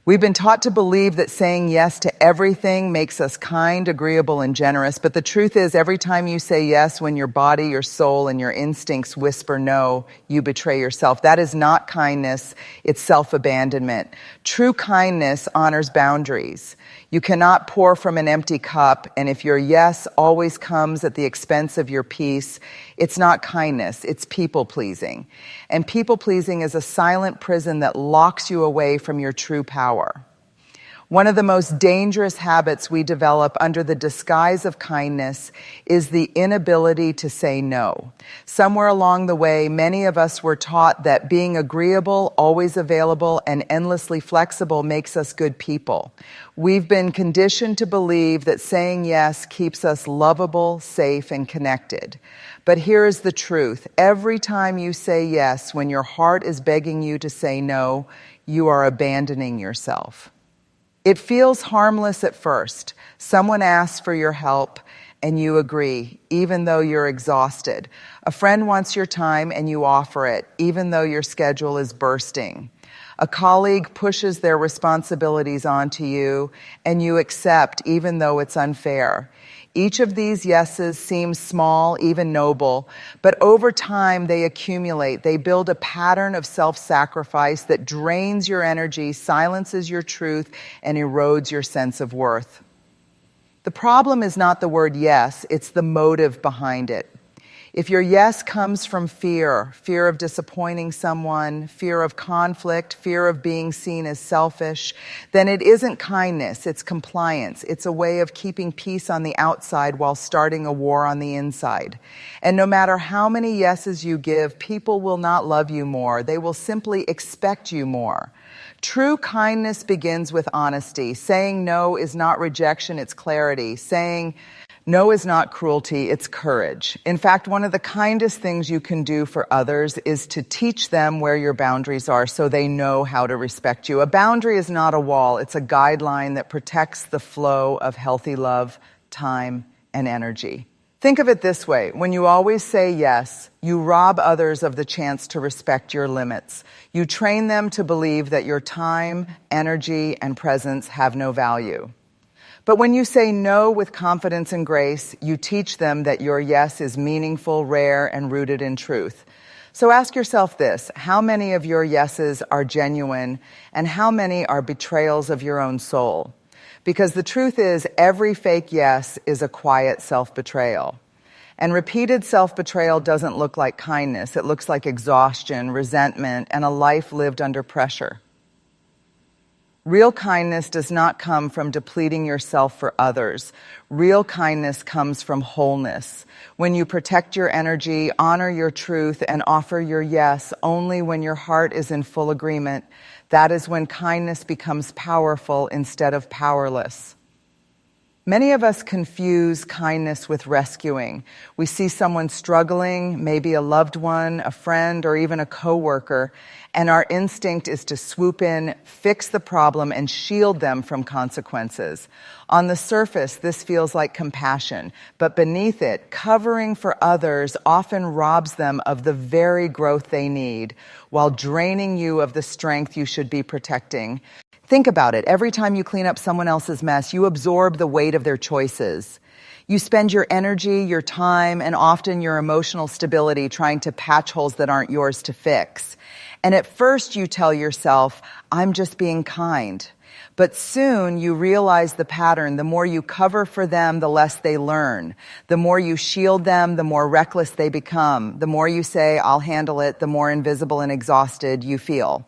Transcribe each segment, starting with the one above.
We've been taught to believe that saying yes to everything makes us kind, agreeable, and generous, but the truth is every time you say yes when your body, your soul, and your instincts whisper no, you betray yourself. That is not kindness, it's self-abandonment. True kindness honors boundaries. You cannot pour from an empty cup, and if your yes always comes at the expense of your peace, it's not kindness, it's people-pleasing. And people-pleasing is a silent prison that locks you away from your true power. One of the most dangerous habits we develop under the disguise of kindness is the inability to say no. Somewhere along the way, many of us were taught that being agreeable, always available, and endlessly flexible makes us good people. We've been conditioned to believe that saying yes keeps us lovable, safe, and connected. But here is the truth. Every time you say yes when your heart is begging you to say no, you are abandoning yourself. It feels harmless at first. Someone asks for your help and you agree, even though you're exhausted. A friend wants your time and you offer it, even though your schedule is bursting. A colleague pushes their responsibilities onto you and you accept, even though it's unfair. Each of these yeses seems small, even noble, but over time they accumulate. They build a pattern of self-sacrifice that drains your energy, silences your truth, and erodes your sense of worth. The problem is not the word yes, it's the motive behind it. If your yes comes from fear of disappointing someone, fear of conflict, fear of being seen as selfish, then it isn't kindness, it's compliance. It's a way of keeping peace on the outside while starting a war on the inside. And no matter how many yeses you give, people will not love you more. They will simply expect you more. True kindness begins with honesty. Saying no is not rejection, it's clarity. Saying no is not cruelty, it's courage. In fact, one of the kindest things you can do for others is to teach them where your boundaries are so they know how to respect you. A boundary is not a wall, it's a guideline that protects the flow of healthy love, time, and energy. Think of it this way. When you always say yes, you rob others of the chance to respect your limits. You train them to believe that your time, energy, and presence have no value. But when you say no with confidence and grace, you teach them that your yes is meaningful, rare, and rooted in truth. So ask yourself this: how many of your yeses are genuine, and how many are betrayals of your own soul? Because the truth is, every fake yes is a quiet self-betrayal. And repeated self-betrayal doesn't look like kindness. It looks like exhaustion, resentment, and a life lived under pressure. Real kindness does not come from depleting yourself for others. Real kindness comes from wholeness. When you protect your energy, honor your truth, and offer your yes only when your heart is in full agreement, that is when kindness becomes powerful instead of powerless. Many of us confuse kindness with rescuing. We see someone struggling, maybe a loved one, a friend, or even a coworker, and our instinct is to swoop in, fix the problem, and shield them from consequences. On the surface, this feels like compassion, but beneath it, covering for others often robs them of the very growth they need, while draining you of the strength you should be protecting. Think about it. Every time you clean up someone else's mess, you absorb the weight of their choices. You spend your energy, your time, and often your emotional stability trying to patch holes that aren't yours to fix. And at first you tell yourself, I'm just being kind. But soon you realize the pattern. The more you cover for them, the less they learn. The more you shield them, the more reckless they become. The more you say, I'll handle it, the more invisible and exhausted you feel.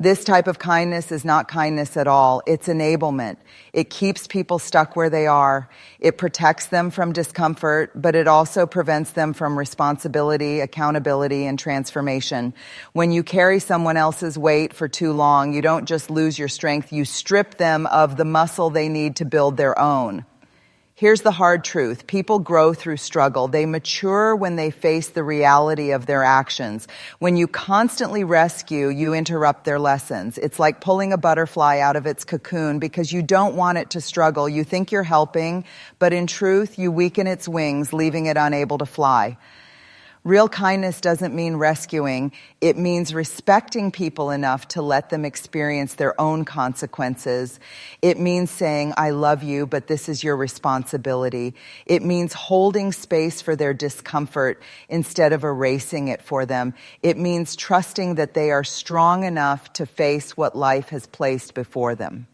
This type of kindness is not kindness at all. It's enablement. It keeps people stuck where they are. It protects them from discomfort, but it also prevents them from responsibility, accountability, and transformation. When you carry someone else's weight for too long, you don't just lose your strength, you strip them of the muscle they need to build their own. Here's the hard truth. People grow through struggle. They mature when they face the reality of their actions. When you constantly rescue, you interrupt their lessons. It's like pulling a butterfly out of its cocoon because you don't want it to struggle. You think you're helping, but in truth, you weaken its wings, leaving it unable to fly. Real kindness doesn't mean rescuing. It means respecting people enough to let them experience their own consequences. It means saying, I love you, but this is your responsibility. It means holding space for their discomfort instead of erasing it for them. It means trusting that they are strong enough to face what life has placed before them.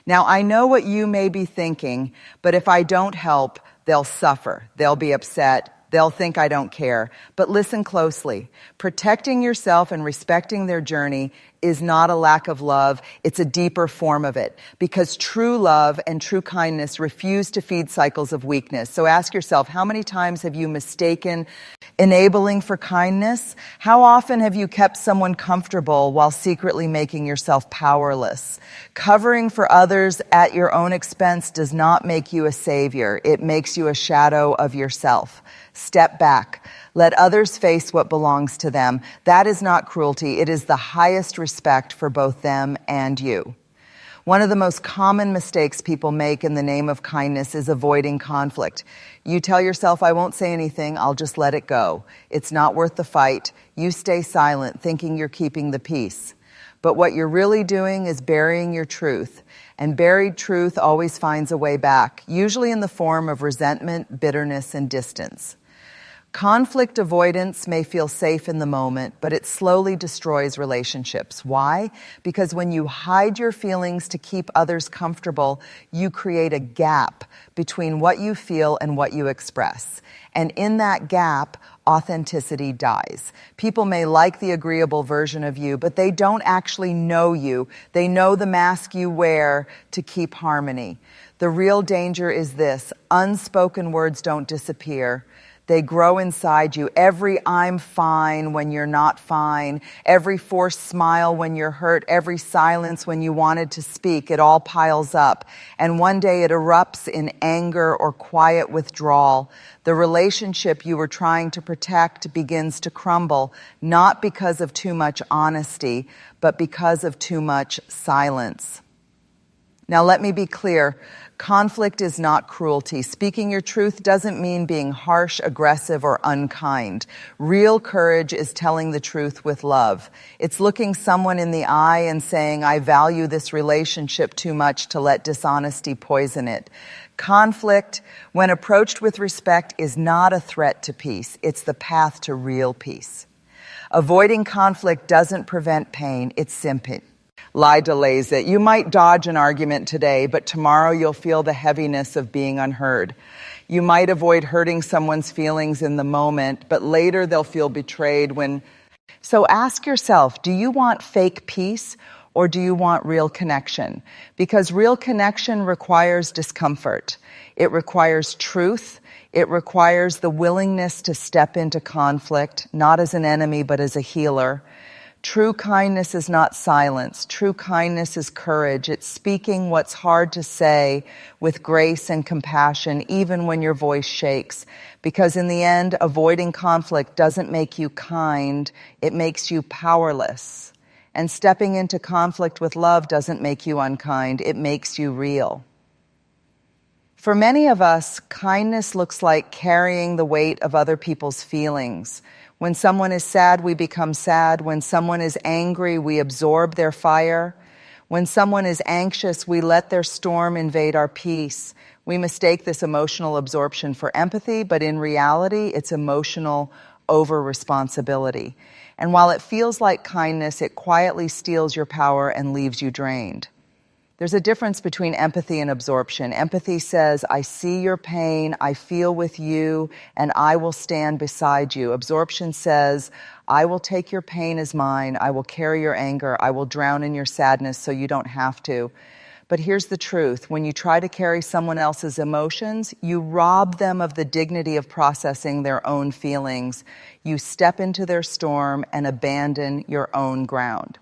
Now, I know what you may be thinking, but if I don't help, they'll suffer. They'll be upset. They'll think I don't care. But listen closely. Protecting yourself and respecting their journey is not a lack of love. It's a deeper form of it. Because true love and true kindness refuse to feed cycles of weakness. So ask yourself, how many times have you mistaken enabling for kindness? How often have you kept someone comfortable while secretly making yourself powerless? Covering for others at your own expense does not make you a savior. It makes you a shadow of yourself. Step back. Let others face what belongs to them. That is not cruelty. It is the highest respect for both them and you. One of the most common mistakes people make in the name of kindness is avoiding conflict. You tell yourself, I won't say anything, I'll just let it go. It's not worth the fight. You stay silent, thinking you're keeping the peace. But what you're really doing is burying your truth. And buried truth always finds a way back, usually in the form of resentment, bitterness, and distance. Conflict avoidance may feel safe in the moment, but it slowly destroys relationships. Why? Because when you hide your feelings to keep others comfortable, you create a gap between what you feel and what you express. And in that gap, authenticity dies. People may like the agreeable version of you, but they don't actually know you. They know the mask you wear to keep harmony. The real danger is this: unspoken words don't disappear. They grow inside you. Every I'm fine when you're not fine, every forced smile when you're hurt, every silence when you wanted to speak, it all piles up. And one day it erupts in anger or quiet withdrawal. The relationship you were trying to protect begins to crumble, not because of too much honesty, but because of too much silence. Now let me be clear. Conflict is not cruelty. Speaking your truth doesn't mean being harsh, aggressive, or unkind. Real courage is telling the truth with love. It's looking someone in the eye and saying, I value this relationship too much to let dishonesty poison it. Conflict, when approached with respect, is not a threat to peace. It's the path to real peace. Avoiding conflict doesn't prevent pain. It's simply lie delays it. You might dodge an argument today, but tomorrow you'll feel the heaviness of being unheard. You might avoid hurting someone's feelings in the moment, but later they'll feel betrayed when... So ask yourself, do you want fake peace or do you want real connection? Because real connection requires discomfort. It requires truth. It requires the willingness to step into conflict, not as an enemy, but as a healer. True kindness is not silence. True kindness is courage. It's speaking what's hard to say with grace and compassion, even when your voice shakes. Because in the end, avoiding conflict doesn't make you kind. It makes you powerless. And stepping into conflict with love doesn't make you unkind. It makes you real. For many of us, kindness looks like carrying the weight of other people's feelings. When someone is sad, we become sad. When someone is angry, we absorb their fire. When someone is anxious, we let their storm invade our peace. We mistake this emotional absorption for empathy, but in reality, it's emotional over-responsibility. And while it feels like kindness, it quietly steals your power and leaves you drained. There's a difference between empathy and absorption. Empathy says, I see your pain, I feel with you, and I will stand beside you. Absorption says, I will take your pain as mine, I will carry your anger, I will drown in your sadness so you don't have to. But here's the truth. When you try to carry someone else's emotions, you rob them of the dignity of processing their own feelings. You step into their storm and abandon your own ground.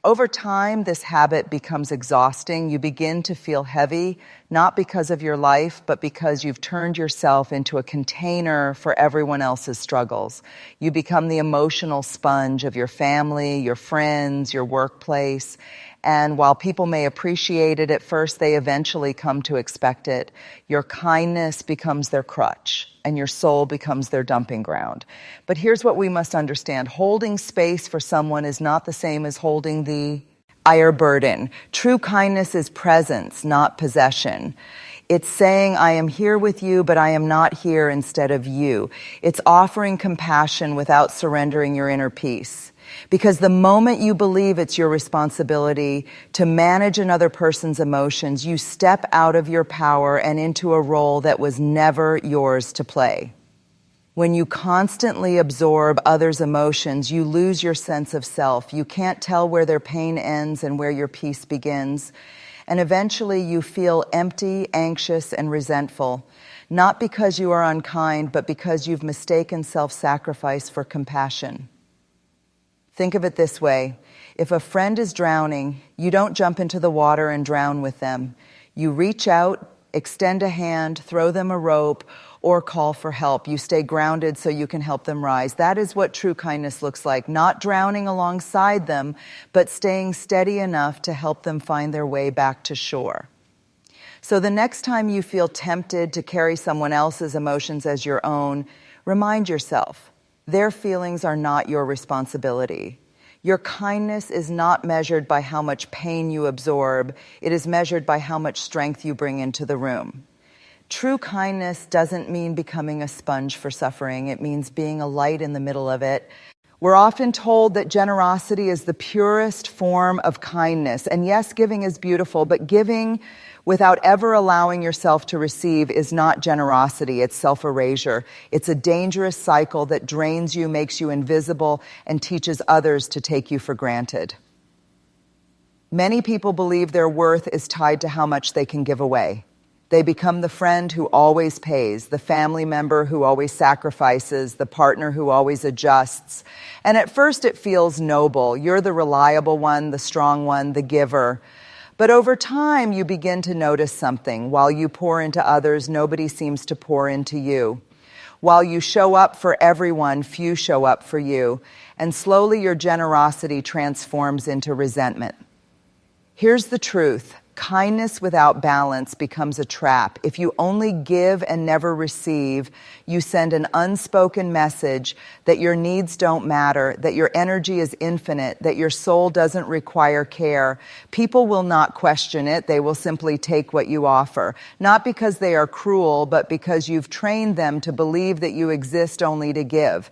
Over time, this habit becomes exhausting. You begin to feel heavy, not because of your life, but because you've turned yourself into a container for everyone else's struggles. You become the emotional sponge of your family, your friends, your workplace. And while people may appreciate it at first, they eventually come to expect it. Your kindness becomes their crutch, and your soul becomes their dumping ground. But here's what we must understand. Holding space for someone is not the same as holding the entire burden. True kindness is presence, not possession. It's saying, I am here with you, but I am not here instead of you. It's offering compassion without surrendering your inner peace. Because the moment you believe it's your responsibility to manage another person's emotions, you step out of your power and into a role that was never yours to play. When you constantly absorb others' emotions, you lose your sense of self. You can't tell where their pain ends and where your peace begins. And eventually you feel empty, anxious, and resentful, not because you are unkind, but because you've mistaken self-sacrifice for compassion. Think of it this way. If a friend is drowning, you don't jump into the water and drown with them. You reach out, extend a hand, throw them a rope, or call for help. You stay grounded so you can help them rise. That is what true kindness looks like. Not drowning alongside them, but staying steady enough to help them find their way back to shore. So the next time you feel tempted to carry someone else's emotions as your own, remind yourself, their feelings are not your responsibility. Your kindness is not measured by how much pain you absorb. It is measured by how much strength you bring into the room. True kindness doesn't mean becoming a sponge for suffering. It means being a light in the middle of it. We're often told that generosity is the purest form of kindness. And yes, giving is beautiful, but giving without ever allowing yourself to receive is not generosity, it's self-erasure. It's a dangerous cycle that drains you, makes you invisible, and teaches others to take you for granted. Many people believe their worth is tied to how much they can give away. They become the friend who always pays, the family member who always sacrifices, the partner who always adjusts. And at first it feels noble. You're the reliable one, the strong one, the giver. But over time, you begin to notice something. While you pour into others, nobody seems to pour into you. While you show up for everyone, few show up for you. And slowly your generosity transforms into resentment. Here's the truth. Kindness without balance becomes a trap. If you only give and never receive, you send an unspoken message that your needs don't matter, that your energy is infinite, that your soul doesn't require care. People will not question it. They will simply take what you offer. Not because they are cruel, but because you've trained them to believe that you exist only to give.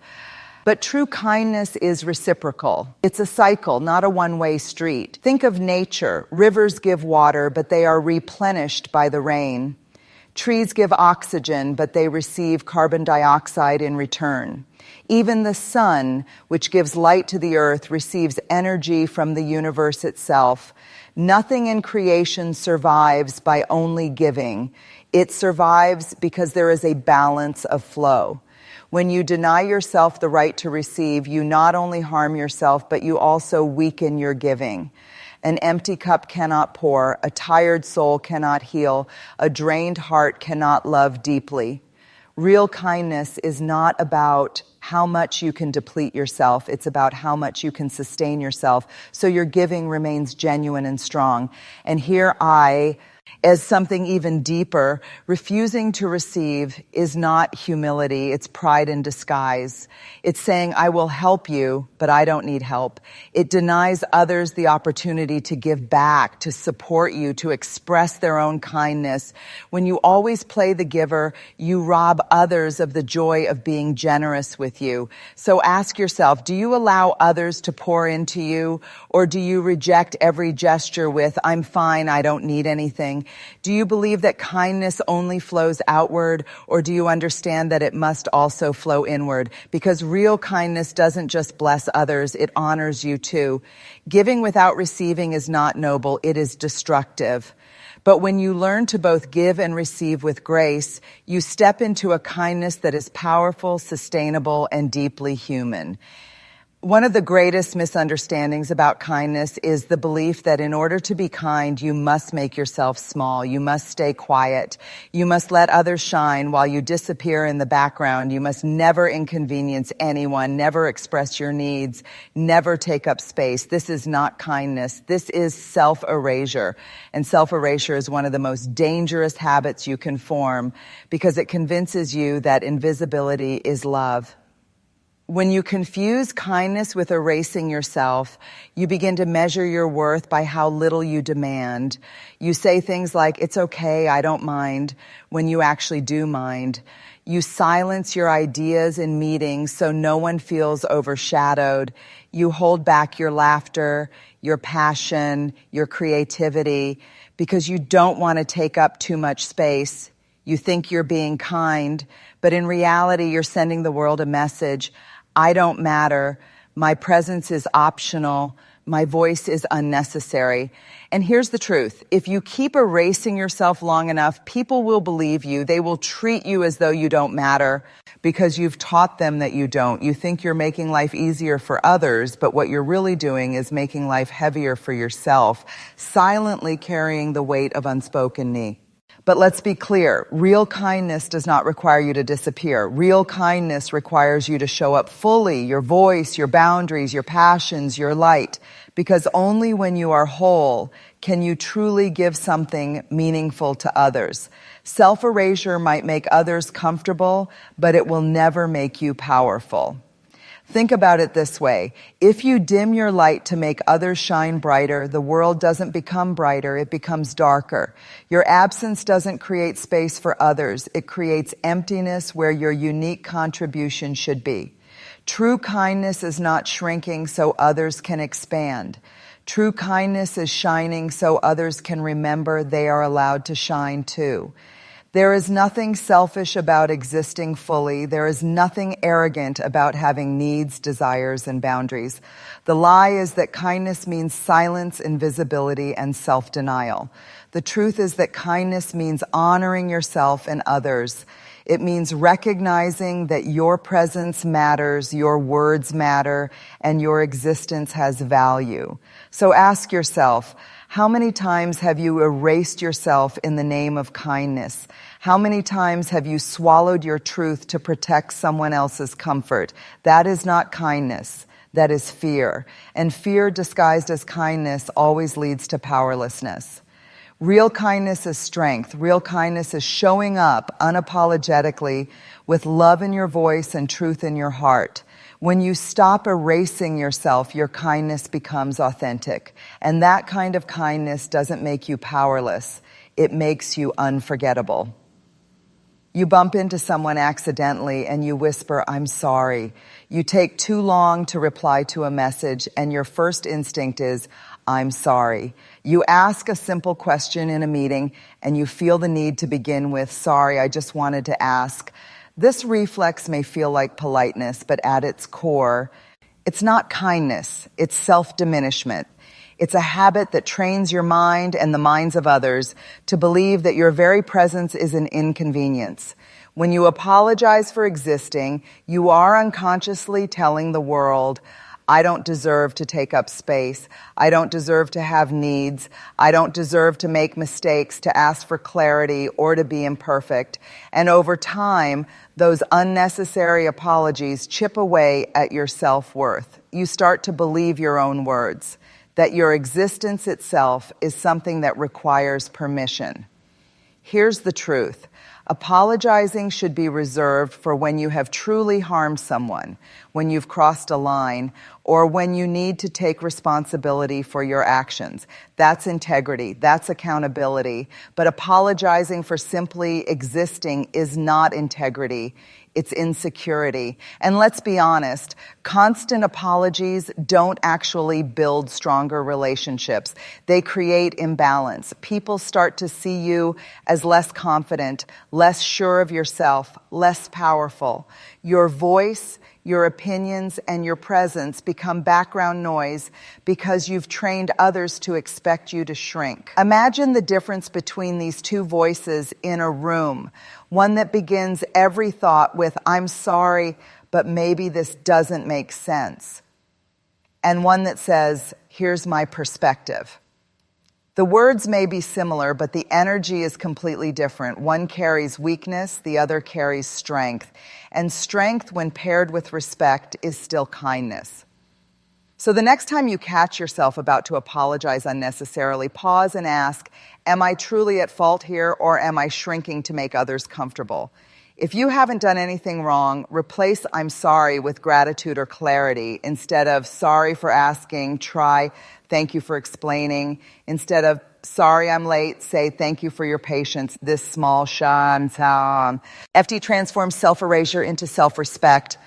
But true kindness is reciprocal. It's a cycle, not a one-way street. Think of nature. Rivers give water, but they are replenished by the rain. Trees give oxygen, but they receive carbon dioxide in return. Even the sun, which gives light to the earth, receives energy from the universe itself. Nothing in creation survives by only giving. It survives because there is a balance of flow. When you deny yourself the right to receive, you not only harm yourself, but you also weaken your giving. An empty cup cannot pour, a tired soul cannot heal, a drained heart cannot love deeply. Real kindness is not about how much you can deplete yourself. It's about how much you can sustain yourself, so your giving remains genuine and strong. And here as something even deeper, refusing to receive is not humility, it's pride in disguise. It's saying, I will help you, but I don't need help. It denies others the opportunity to give back, to support you, to express their own kindness. When you always play the giver, you rob others of the joy of being generous with you. So ask yourself, do you allow others to pour into you, or do you reject every gesture with, I'm fine, I don't need anything? Do you believe that kindness only flows outward, or do you understand that it must also flow inward? Because real kindness doesn't just bless others, it honors you too. Giving without receiving is not noble, it is destructive. But when you learn to both give and receive with grace, you step into a kindness that is powerful, sustainable, and deeply human. One of the greatest misunderstandings about kindness is the belief that in order to be kind, you must make yourself small. You must stay quiet. You must let others shine while you disappear in the background. You must never inconvenience anyone, never express your needs, never take up space. This is not kindness. This is self-erasure. And self-erasure is one of the most dangerous habits you can form because it convinces you that invisibility is love. When you confuse kindness with erasing yourself, you begin to measure your worth by how little you demand. You say things like, "It's okay, I don't mind," when you actually do mind. You silence your ideas in meetings so no one feels overshadowed. You hold back your laughter, your passion, your creativity, because you don't want to take up too much space. You think you're being kind, but in reality, you're sending the world a message. I don't matter. My presence is optional. My voice is unnecessary. And here's the truth. If you keep erasing yourself long enough, people will believe you. They will treat you as though you don't matter because you've taught them that you don't. You think you're making life easier for others, but what you're really doing is making life heavier for yourself, silently carrying the weight of unspoken need. But let's be clear, real kindness does not require you to disappear. Real kindness requires you to show up fully, your voice, your boundaries, your passions, your light, because only when you are whole can you truly give something meaningful to others. Self-erasure might make others comfortable, but it will never make you powerful. Think about it this way. If you dim your light to make others shine brighter, the world doesn't become brighter, it becomes darker. Your absence doesn't create space for others. It creates emptiness where your unique contribution should be. True kindness is not shrinking so others can expand. True kindness is shining so others can remember they are allowed to shine too. There is nothing selfish about existing fully. There is nothing arrogant about having needs, desires, and boundaries. The lie is that kindness means silence, invisibility, and self-denial. The truth is that kindness means honoring yourself and others. It means recognizing that your presence matters, your words matter, and your existence has value. So ask yourself, how many times have you erased yourself in the name of kindness? How many times have you swallowed your truth to protect someone else's comfort? That is not kindness. That is fear. And fear disguised as kindness always leads to powerlessness. Real kindness is strength. Real kindness is showing up unapologetically with love in your voice and truth in your heart. When you stop erasing yourself, your kindness becomes authentic. And that kind of kindness doesn't make you powerless. It makes you unforgettable. You bump into someone accidentally and you whisper, "I'm sorry." You take too long to reply to a message and your first instinct is, "I'm sorry." You ask a simple question in a meeting and you feel the need to begin with, "Sorry, I just wanted to ask." This reflex may feel like politeness, but at its core, it's not kindness, it's self-diminishment. It's a habit that trains your mind and the minds of others to believe that your very presence is an inconvenience. When you apologize for existing, you are unconsciously telling the world, "I don't deserve to take up space. I don't deserve to have needs. I don't deserve to make mistakes, to ask for clarity, or to be imperfect." And over time, those unnecessary apologies chip away at your self-worth. You start to believe your own words, that your existence itself is something that requires permission. Here's the truth. Apologizing should be reserved for when you have truly harmed someone, when you've crossed a line, or when you need to take responsibility for your actions. That's integrity, that's accountability. But apologizing for simply existing is not integrity. It's insecurity. And let's be honest, constant apologies don't actually build stronger relationships. They create imbalance. People start to see you as less confident, less sure of yourself, less powerful. Your voice, your opinions, and your presence become background noise because you've trained others to expect you to shrink. Imagine the difference between these two voices in a room. One that begins every thought with, "I'm sorry, but maybe this doesn't make sense." and one that says, here's my perspective. The words may be similar, but the energy is completely different. One carries weakness, the other carries strength. And strength, when paired with respect, is still kindness. So the next time you catch yourself about to apologize unnecessarily, pause and ask, am I truly at fault here, or am I shrinking to make others comfortable? If you haven't done anything wrong, replace I'm sorry with gratitude or clarity. Instead of sorry for asking, try thank you for explaining. Instead of sorry I'm late, say thank you for your patience. This small shan. FT transforms self-erasure into self-respect,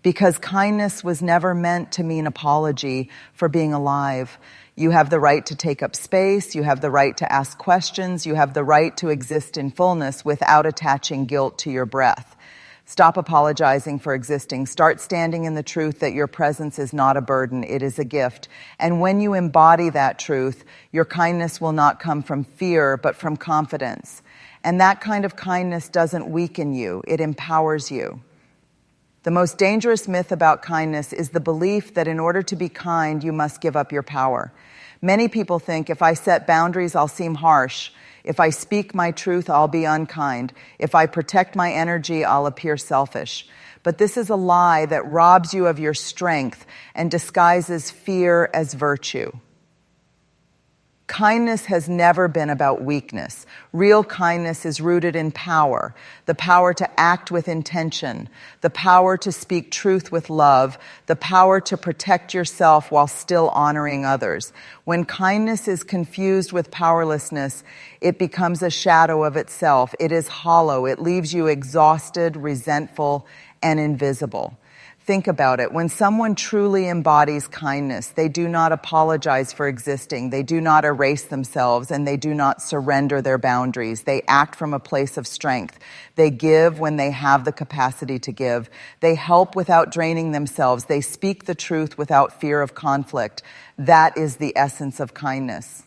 because kindness was never meant to mean apology for being alive. You have the right to take up space, you have the right to ask questions, you have the right to exist in fullness without attaching guilt to your breath. Stop apologizing for existing. Start standing in the truth that your presence is not a burden, it is a gift. And when you embody that truth, your kindness will not come from fear, but from confidence. And that kind of kindness doesn't weaken you, it empowers you. The most dangerous myth about kindness is the belief that in order to be kind, you must give up your power. Many people think, if I set boundaries, I'll seem harsh. If I speak my truth, I'll be unkind. If I protect my energy, I'll appear selfish. But this is a lie that robs you of your strength and disguises fear as virtue. Kindness has never been about weakness. Real kindness is rooted in power, the power to act with intention, the power to speak truth with love, the power to protect yourself while still honoring others. When kindness is confused with powerlessness, it becomes a shadow of itself. It is hollow. It leaves you exhausted, resentful, and invisible. Think about it. When someone truly embodies kindness, they do not apologize for existing, they do not erase themselves, and they do not surrender their boundaries. They act from a place of strength. They give when they have the capacity to give. They help without draining themselves. They speak the truth without fear of conflict. That is the essence of kindness.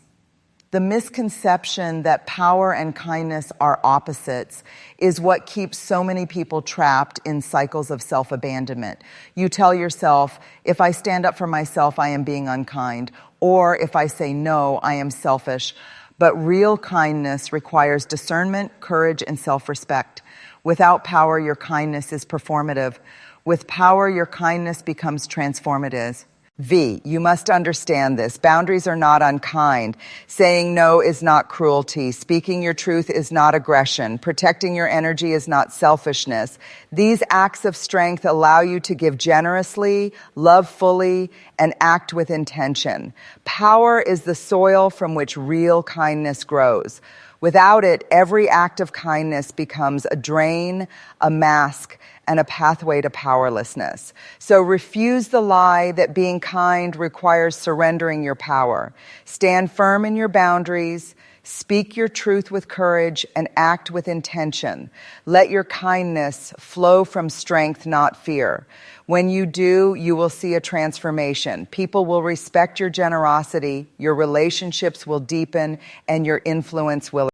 The misconception that power and kindness are opposites is what keeps so many people trapped in cycles of self-abandonment. You tell yourself, if I stand up for myself, I am being unkind. Or if I say no, I am selfish. But real kindness requires discernment, courage, and self-respect. Without power, your kindness is performative. With power, your kindness becomes transformative. V, you must understand this. Boundaries are not unkind. Saying no is not cruelty. Speaking your truth is not aggression. Protecting your energy is not selfishness. These acts of strength allow you to give generously, love fully, and act with intention. Power is the soil from which real kindness grows. Without it, every act of kindness becomes a drain, a mask, and a pathway to powerlessness. So refuse the lie that being kind requires surrendering your power. Stand firm in your boundaries, speak your truth with courage, and act with intention. Let your kindness flow from strength, not fear. When you do, you will see a transformation. People will respect your generosity, your relationships will deepen, and your influence will